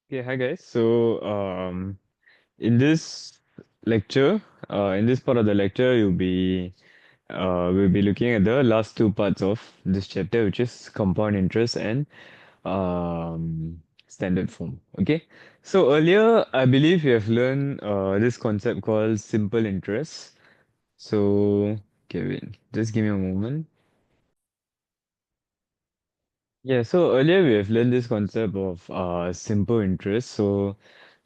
Okay, hi guys. In this lecture, in this part of the lecture, we'll be looking at the last two parts of this chapter, which is compound interest and standard form. Okay. So earlier, I believe you have learned this concept called simple interest. So, okay, wait, just give me a moment. Yeah, so earlier we have learned this concept of simple interest. So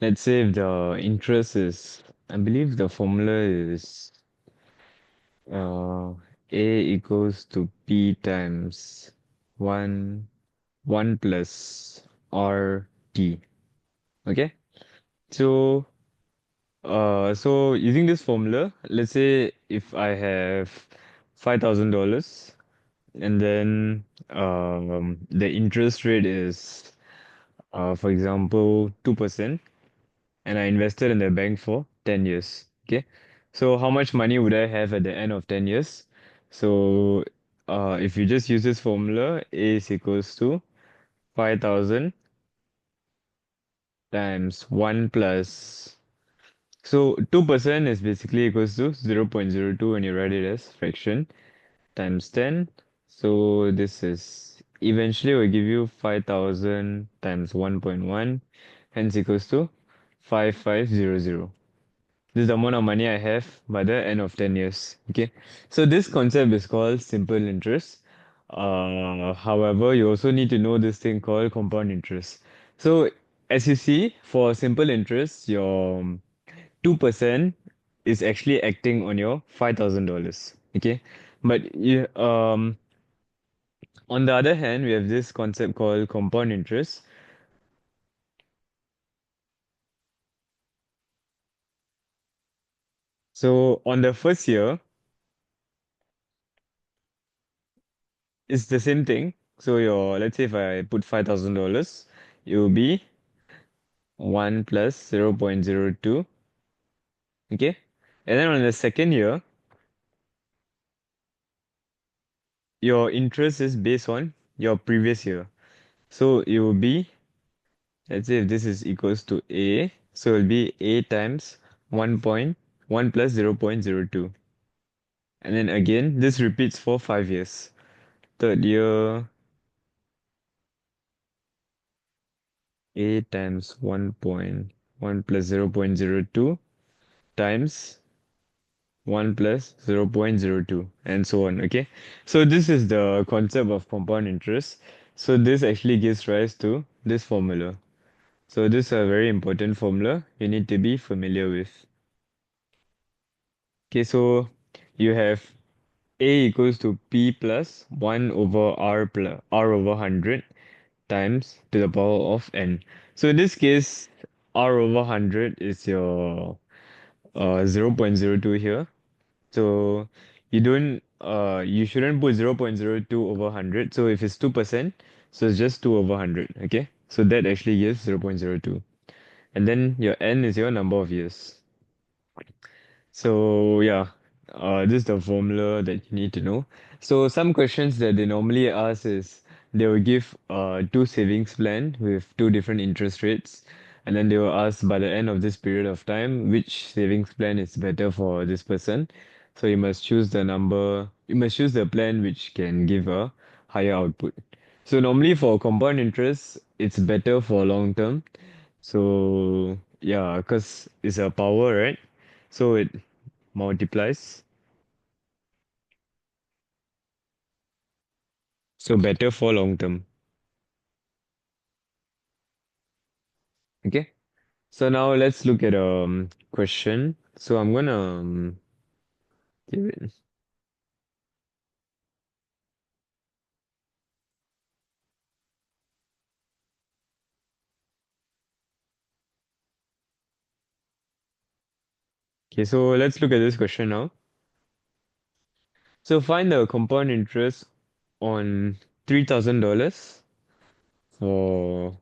let's say if the interest is, I believe the formula is uh, A equals to P times 1, 1 plus RT. Okay? So so using this formula, let's say if I have $5,000 and then the interest rate is for example, 2%, and I invested in the bank for 10 years. Okay. So how much money would I have at the end of 10 years? So if you just use this formula, A is equals to 5,000 times 1 plus. So 2% is basically equals to 0.02 when you write it as fraction times 10. So this is eventually will give you 5,000 times 1.1, hence equals to 5500. This is the amount of money I have by the end of 10 years. Okay. So this concept is called simple interest. However, you also need to know this thing called compound interest. So as you see, for simple interest, your 2% is actually acting on your $5,000. Okay. But on the other hand, we have this concept called compound interest. So on the first year, it's the same thing. So let's say if I put $5,000, it will be 1 plus 0.02. Okay. And then on the second year, your interest is based on your previous year. So it will be, let's say if this is equals to A, so it will be A times 1.1 plus 0.02. And then again, this repeats for 5 years. Third year, A times 1.1 plus 0.02 times 1 plus 0.02 and so on. Okay. So this is the concept of compound interest. So this actually gives rise to this formula. So this is a very important formula you need to be familiar with. Okay, so you have A equals to P plus 1 over R plus R over 100 times to the power of n. So in this case, R over 100 is your 0.02 here. So you shouldn't put 0.02 over 100. So if it's 2%, so it's just 2 over 100. Okay. So that actually gives 0.02. And then your n is your number of years. So yeah, this is the formula that you need to know. So some questions that they normally ask is they will give two savings plan with two different interest rates, and then they will ask by the end of this period of time which savings plan is better for this person. So you must choose the plan which can give a higher output. So normally for compound interest, it's better for long term. So yeah, because it's a power, right? So it multiplies. So better for long term. Okay. So now let's look at question. So I'm gonna give it. Okay, so let's look at this question now. So find the compound interest on $3,000 for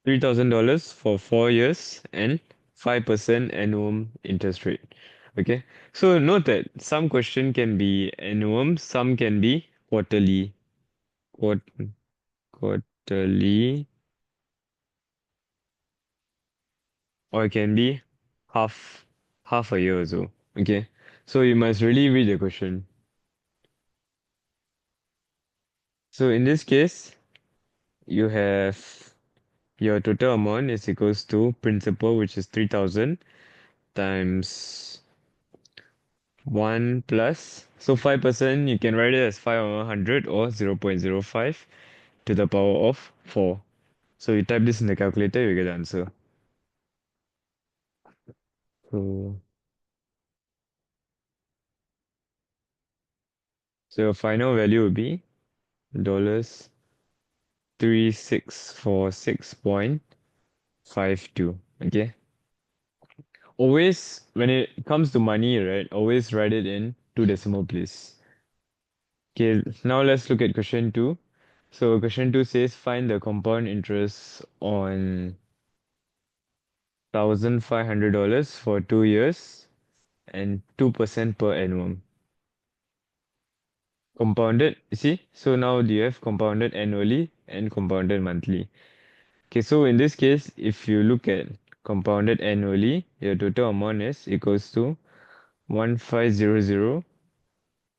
$3,000 for 4 years and 5% annual interest rate. Okay. So note that some question can be annual, some can be quarterly. Quart quarterly. or it can be half half a year or so. Okay. So you must really read the question. So in this case, you have your total amount is equals to principal, which is 3,000 times 1 plus. So 5%, you can write it as 5 over 100 or 0.05 to the power of 4. So you type this in the calculator, you get the answer. So, so your final value will be dollars 3646.52. Okay. Always, when it comes to money, right, always write it in two decimal place. Okay, now let's look at question 2. So question 2 says find the compound interest on $1,500 for 2 years and 2% per annum. Compounded, you see? So now do you have compounded annually and compounded monthly? Okay, so in this case, if you look at compounded annually, your total amount is equals to 1500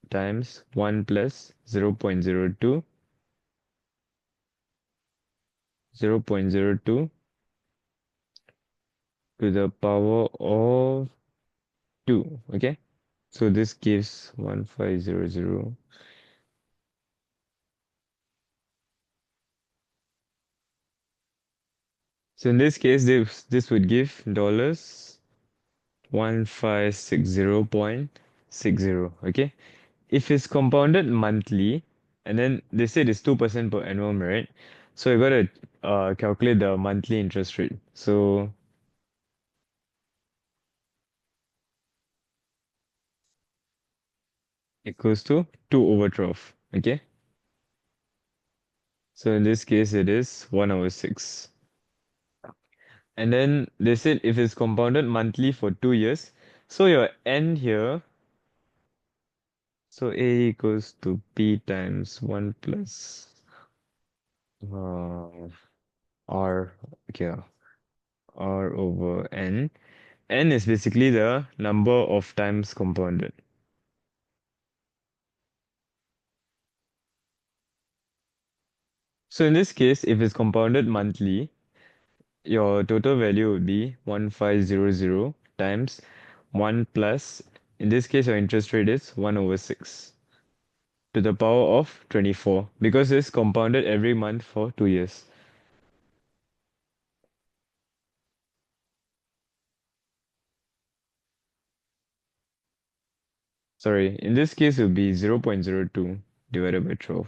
times 1 plus 0.02, 0.02 to the power of 2. Okay, so this gives 1500. So in this case, this would give dollars 1560.60. Okay, if it's compounded monthly, and then they said it's 2% per annum, right? So you gotta calculate the monthly interest rate. So equals to 2 over 12. Okay, so in this case, it is 1 over 6. And then they said if it's compounded monthly for 2 years, so your end here, so A equals to B times 1 plus uh, R, okay, R over N. N is basically the number of times compounded. So in this case, if it's compounded monthly, your total value would be 1500 times 1 plus, in this case, your interest rate is 1 over 6 to the power of 24 because it's compounded every month for 2 years. Sorry, in this case, it would be 0.02 divided by 12.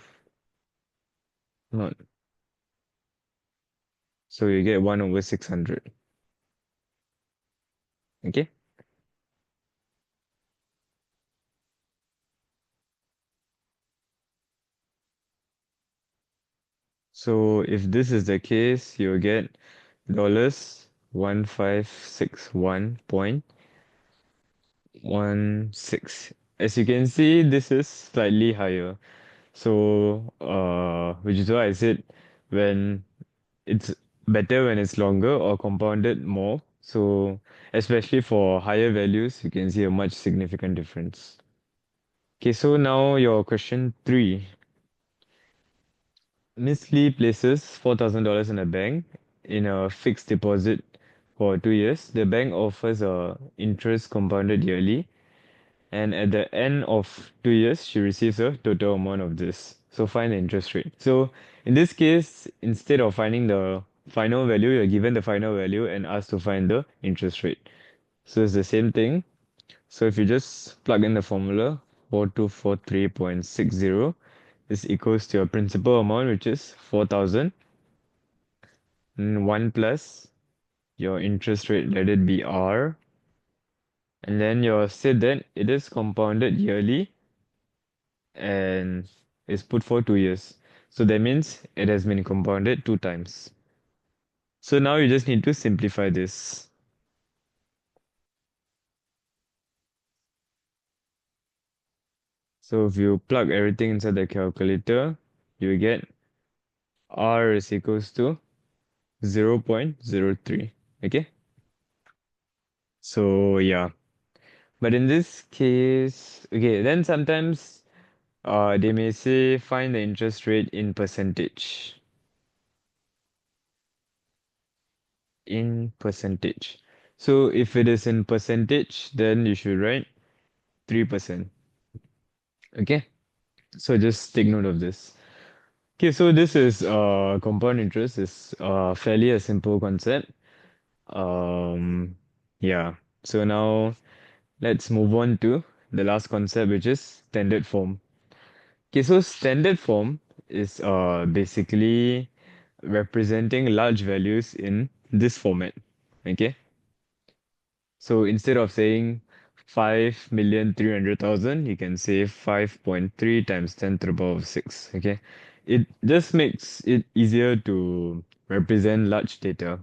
Not, so you get 1 over 600. Okay? So if this is the case, you'll get dollars 1561.16. As you can see, this is slightly higher. So, which is why I said when it's better when it's longer or compounded more. So, especially for higher values, you can see a much significant difference. Okay, so now your question 3. Miss Lee places $4,000 in a bank in a fixed deposit for 2 years. The bank offers a interest compounded yearly, and at the end of 2 years, she receives a total amount of this. So find the interest rate. So in this case, instead of finding the final value, you're given the final value and asked to find the interest rate. So it's the same thing. So if you just plug in the formula, 4243.60 is equals to your principal amount, which is 4,000, and 1 plus your interest rate, let it be R, and then you said that it is compounded yearly and is put for 2 years. So that means it has been compounded 2 times. So now you just need to simplify this. So if you plug everything inside the calculator, you get R is equals to 0.03. Okay? So yeah. But in this case, okay, then sometimes they may say find the interest rate in percentage. In percentage. So if it is in percentage, then you should write 3%. Okay? So just take note of this. Okay, so this is compound interest is fairly a simple concept. Um yeah. So now let's move on to the last concept, which is standard form. Okay, so standard form is basically representing large values in this format. Okay, so instead of saying 5,300,000, you can say 5.3 times 10 to the power of 6. Okay, it just makes it easier to represent large data.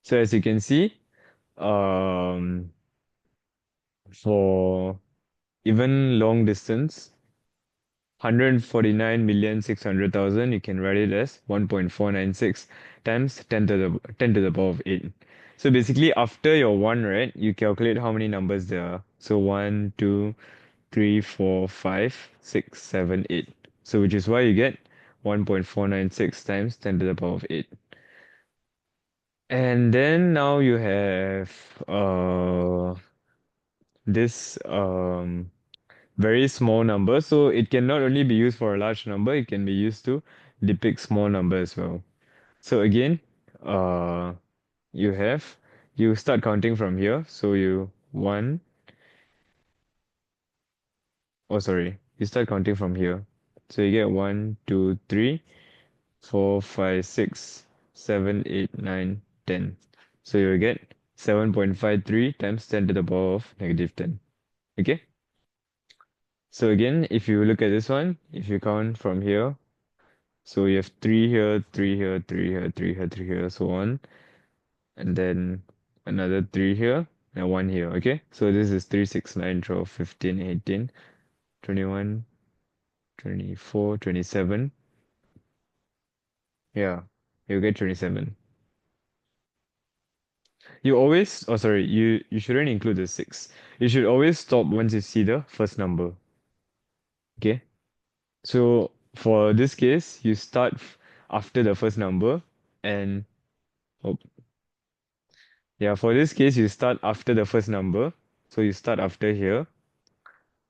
So as you can see, um, for even long distance, 149,600,000, you can write it as 1.496 times 10 to the power of 8. So basically, after your 1, right, you calculate how many numbers there are. So 1, 2, 3, 4, 5, 6, 7, 8. So which is why you get 1.496 times 10 to the power of 8. And then now you have this very small number. So it can not only be used for a large number, it can be used to depict small number as well. So again, uh, you have you start counting from here. So you one, oh sorry, you start counting from here. So you get 1, 2, 3, 4, 5, 6, 7, 8, 9, 10. So you get 7.53 times 10 to the power of negative 10. Okay? So again, if you look at this one, if you count from here, so you have three here, three here, three here, three here, three here, so on. And then another three here and one here. Okay. So this is 3, 6, 9, 12, 15, 18, 21, 24, 27. Yeah. You get 27. You always, oh sorry, you shouldn't include the 6. You should always stop once you see the first number. Okay. So for this case, you start after the first number and oh, yeah, for this case, you start after the first number. So you start after here.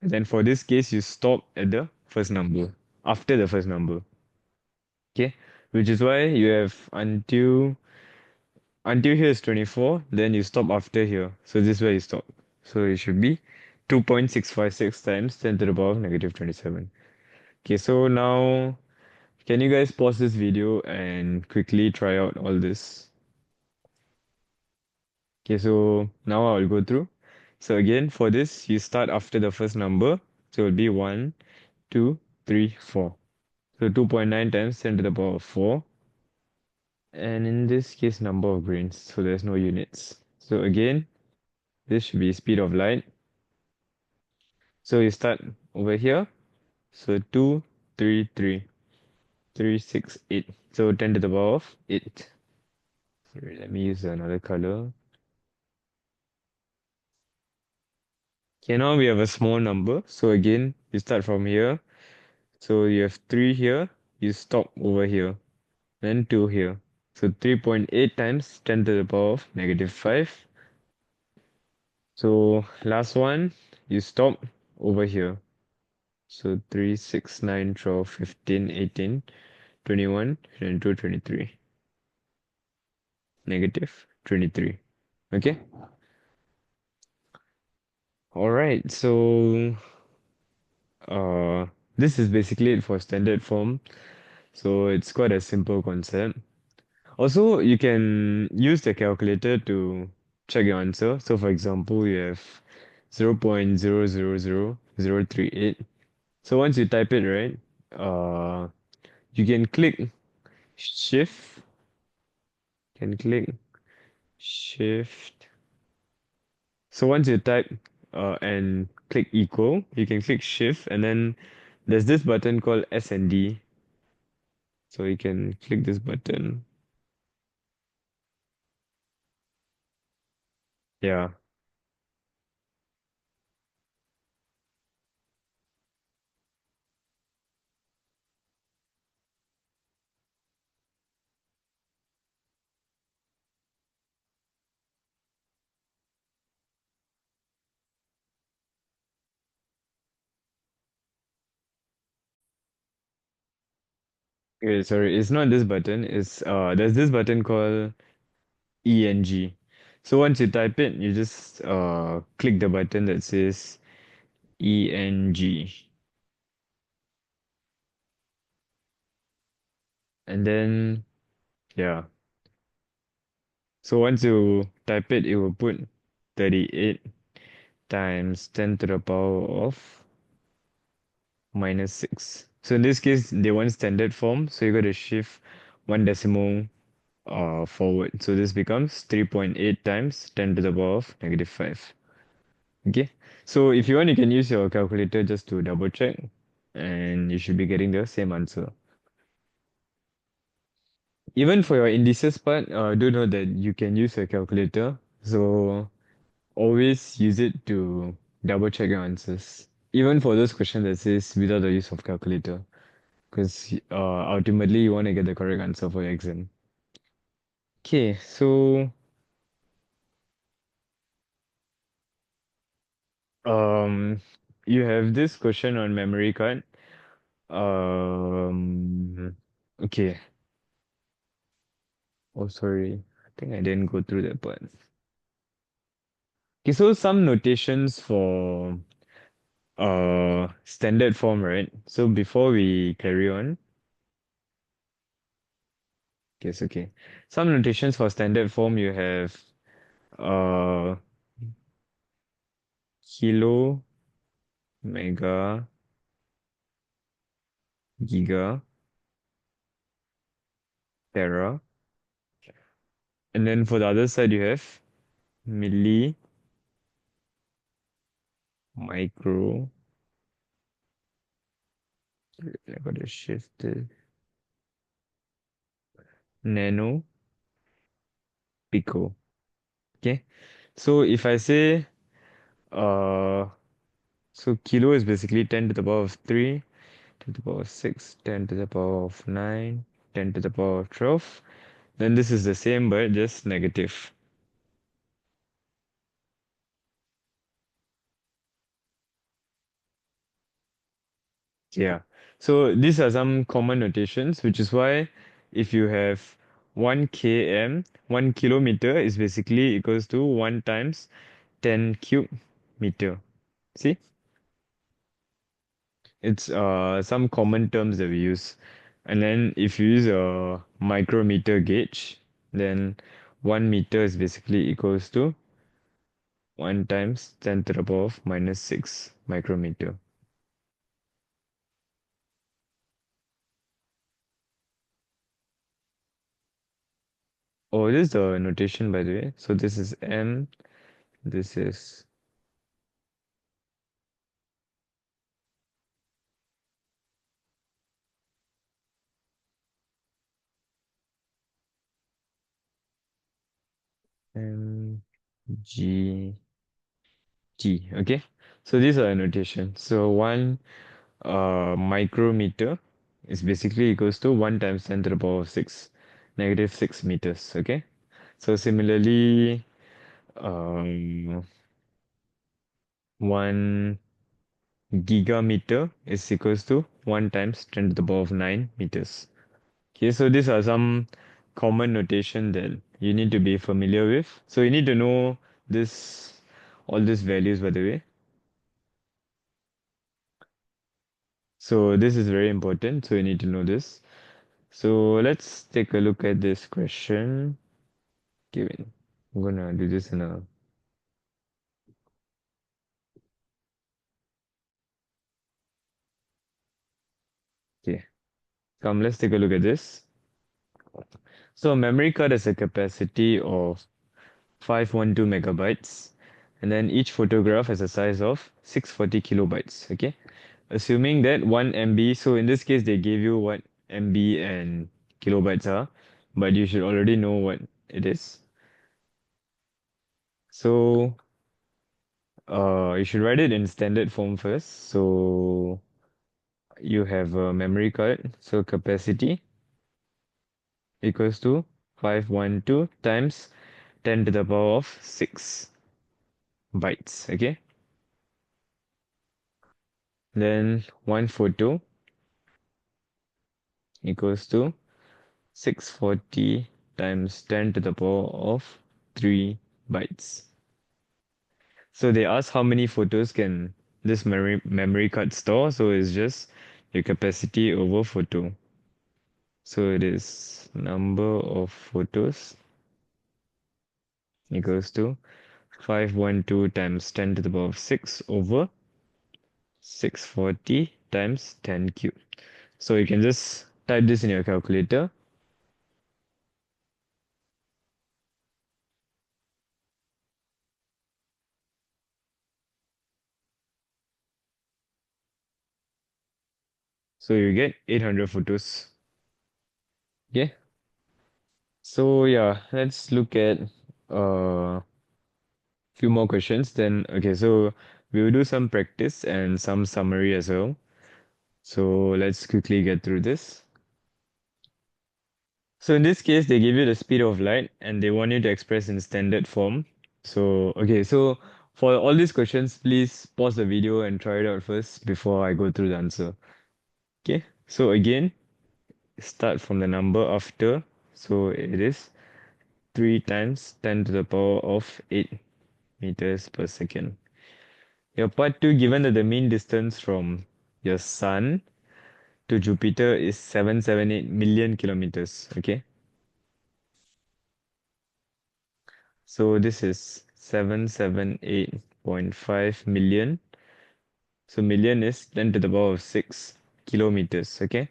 And then for this case, you stop at the first number, after the first number. Okay? Which is why you have until here is 24, then you stop after here. So this is where you stop. So it should be 2.656 times 10 to the power of negative 27. Okay, so now can you guys pause this video and quickly try out all this? Okay, so now I'll go through. So again, for this, you start after the first number. So it will be 1, 2, 3, 4. So 2.9 times 10 to the power of 4. And in this case, number of grains. So there's no units. So again, this should be speed of light. So you start over here. So 2, 3, 3, 3, 6, 8. So 10 to the power of 8. Here, let me use another color. Okay, now we have a small number. So again, you start from here. So you have 3 here. You stop over here. Then 2 here. So 3.8 times 10 to the power of negative 5. So last one, you stop over here. So 3, 6, 9, 12, 15, 18, 21, 22, 23. Negative 23. Okay? Alright, so uh this is basically it for standard form. So it's quite a simple concept. Also, you can use the calculator to check your answer. So for example, you have 0.000038. So once you type it, right, you can click shift, can click shift. So once you type and click equal, you can click shift and then there's this button called S and D. So you can click this button. Yeah. Okay, sorry, it's not this button. It's there's this button called ENG. So once you type it, you just click the button that says ENG. And then yeah. So once you type it, it will put 38 times 10 to the power of minus 6. So in this case, they want standard form, so you got to shift one decimal forward. So this becomes 3.8 times 10 to the power of negative 5. Okay. So if you want, you can use your calculator just to double check, and you should be getting the same answer. Even for your indices part, do know that you can use your calculator. So always use it to double check your answers. Even for those questions that says without the use of calculator, because ultimately you want to get the correct answer for your exam. Okay, so um, you have this question on memory card. Um, okay. Oh, sorry. I think I didn't go through that part. Okay, so some notations for standard form, right? So before we carry on, yes, okay. Some notations for standard form you have uh kilo, mega, giga, tera. And then for the other side you have milli, micro, I gotta shift it, nano, pico. Okay. So if I say uh so kilo is basically 10 to the power of 3, 10 to the power of 6, 10 to the power of 9, 10 to the power of 12. Then this is the same but just negative. Yeah. So these are some common notations, which is why if you have 1 km, 1 kilometer is basically equals to 1 times 10 cube meter. See? It's some common terms that we use. And then if you use a micrometer gauge, then 1 meter is basically equals to 1 times 10 to the power of minus 6 micrometer. Oh, this is the notation by the way. So this is M, this is M, G, T. Okay. So these are notation. So 1 micrometer is basically equals to 1 times 10 to the power of 6, negative 6 meters. Okay. So similarly, 1 gigameter is equals to 1 times 10 to the power of 9 meters. Okay, so these are some common notation that you need to be familiar with. So you need to know this, all these values by the way. So this is very important. So you need to know this. So let's take a look at this question. Given, I'm gonna do this in a okay. Come, let's take a look at this. So a memory card has a capacity of 512 megabytes, and then each photograph has a size of 640 kilobytes. Okay, assuming that 1 MB. So in this case, they gave you what MB and kilobytes are, but you should already know what it is. So you should write it in standard form first. So you have a memory card. So capacity equals to 512 times 10 to the power of 6 bytes. Okay. Then one photo equals to 640 times 10 to the power of 3 bytes. So they ask how many photos can this memory card store. So it's just the capacity over photo. So it is number of photos equals to 512 times 10 to the power of 6 over 640 times 10 cubed. So you can just type this in your calculator. So you get 800 photos. Okay. So yeah, let's look at few more questions. Then okay, so we will do some practice and some summary as well. So let's quickly get through this. So in this case, they give you the speed of light and they want you to express in standard form. So okay, so for all these questions, please pause the video and try it out first before I go through the answer. Okay, so again, start from the number after. So it is 3 times 10 to the power of 8 meters per second. Your part 2, given that the mean distance from your sun to Jupiter is 778 million kilometers. Okay, so this is 778.5 million. So million is 10 to the power of 6 kilometers. Okay,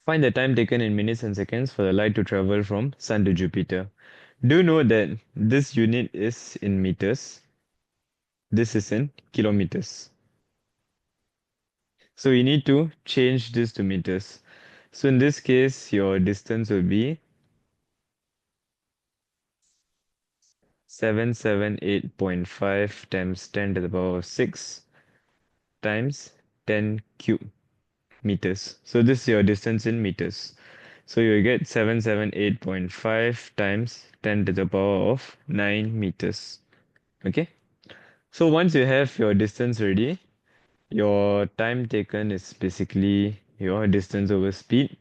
find the time taken in minutes and seconds for the light to travel from sun to Jupiter. Do know that this unit is in meters. This is in kilometers. So you need to change this to meters. So in this case, your distance will be 778.5 times 10 to the power of 6 times 10 cube meters. So this is your distance in meters. So you get 778.5 times 10 to the power of 9 meters. Okay? So once you have your distance ready, your time taken is basically your distance over speed.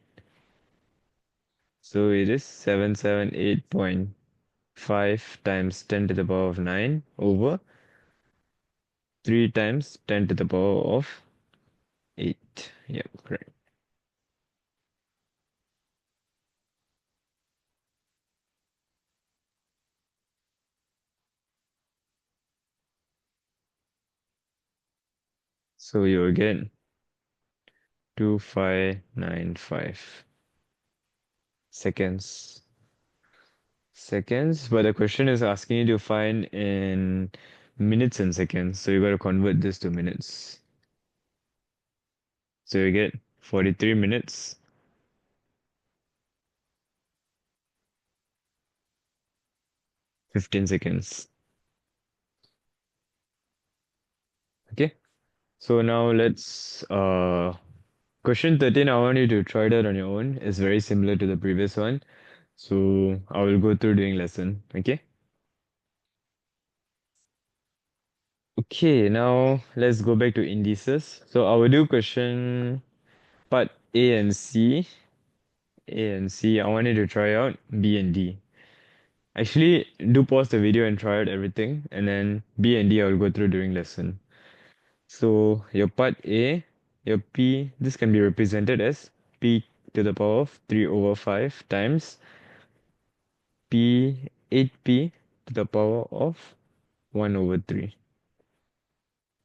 So it is 778.5 times 10 to the power of 9 over 3 times 10 to the power of 8. Yep, correct. So you will get 2595 seconds. Seconds, but the question is asking you to find in minutes and seconds. So you got to convert this to minutes. So you get 43 minutes, 15 seconds. Okay. So now let's question 13. I want you to try that on your own. It's very similar to the previous one. So I will go through during lesson. Okay. Okay, now let's go back to indices. So I will do question part A and C. A and C. I want you to try out B and D. Actually, do pause the video and try out everything, and then B and D I will go through during lesson. So your part A, your P, this can be represented as P to the power of 3 over 5 times P 8P to the power of 1 over 3.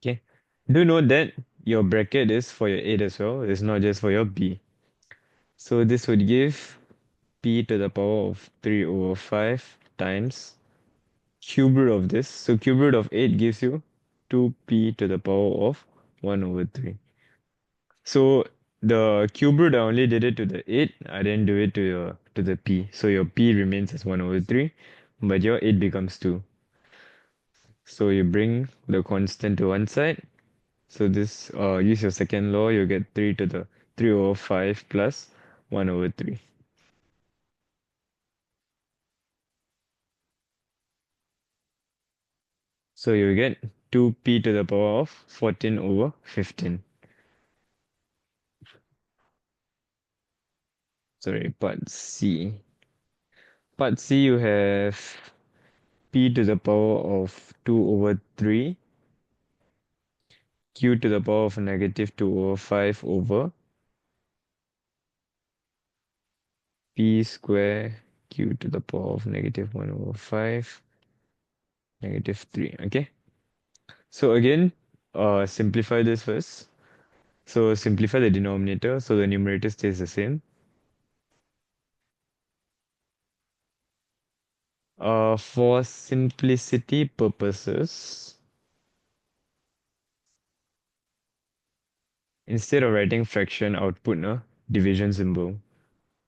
Okay. Do note that your bracket is for your 8 as well. It's not just for your B. So this would give P to the power of 3 over 5 times cube root of this. So cube root of 8 gives you 2P to the power of 1 over 3. So the cube root, I only did it to the 8. I didn't do it to the P. So your P remains as 1 over 3, but your 8 becomes 2. So you bring the constant to one side. So this use your second law, you get 3 to the 3 over 5 plus 1 over 3. So you get 2P to the power of 14 over 15. Sorry, part C. Part C, you have p to the power of 2 over 3, q to the power of negative 2 over 5 over p square q to the power of negative 1 over 5, negative 3. Okay. So again, simplify this first. So simplify the denominator so the numerator stays the same. For simplicity purposes, instead of writing fraction, output a division symbol.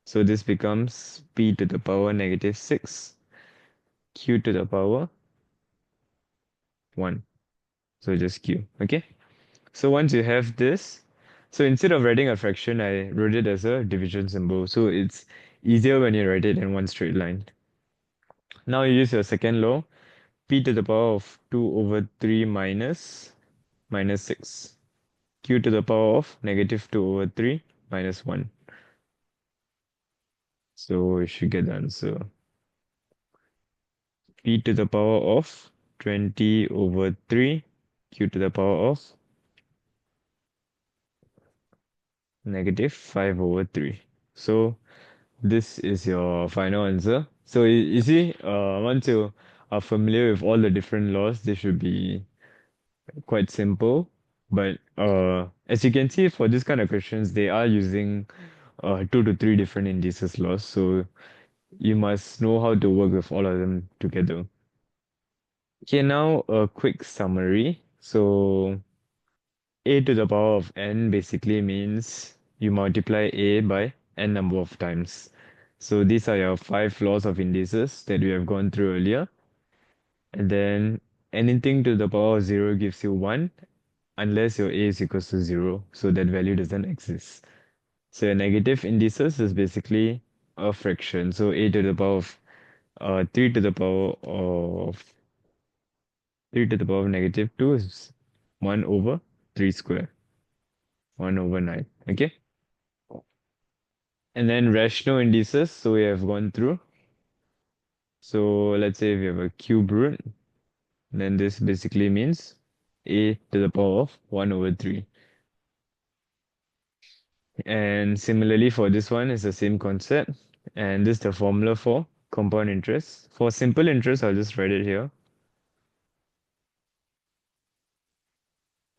So this becomes p to the power negative 6, q to the power 1. So just q. Okay. So once you have this, so instead of writing a fraction, I wrote it as a division symbol. So it's easier when you write it in one straight line. Now you use your second law, p to the power of 2 over 3 minus 6, q to the power of negative 2 over 3 minus 1. So you should get the answer. P to the power of 20 over 3, q to the power of negative 5 over 3. So this is your final answer. So you see, once you are familiar with all the different laws, this should be quite simple. But as you can see, for this kind of questions, they are using 2 to 3 different indices laws. So you must know how to work with all of them together. Okay, now a quick summary. So a to the power of n basically means you multiply a by n number of times. So these are your 5 laws of indices that we have gone through earlier. And then anything to the power of 0 gives you 1 unless your a is equals to 0. So that value doesn't exist. So your negative indices is basically a fraction. So a to the power of 3 to the power of 3 to the power of negative 2 is 1 over 3 square, 1 over 9. Okay. And then rational indices, so we have gone through. So let's say if you have a cube root, then this basically means a to the power of 1 over 3. And similarly for this one, it's the same concept. And this is the formula for compound interest. For simple interest, I'll just write it here.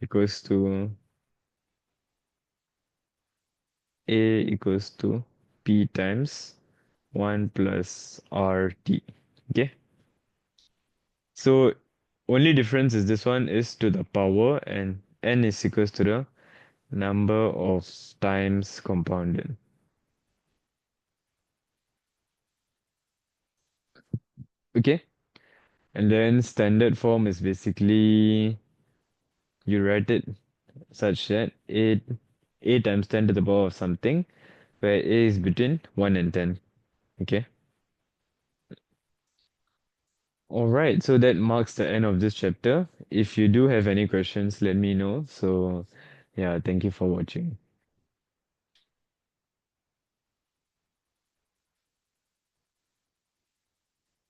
Equals to a equals to p times 1 plus rt. Okay. So only difference is this one is to the power and n is equals to the number of times compounded. Okay. And then standard form is basically you write it such that a times 10 to the power of something where a is between 1 and 10. Okay. All right. So that marks the end of this chapter. If you do have any questions, let me know. So yeah, thank you for watching.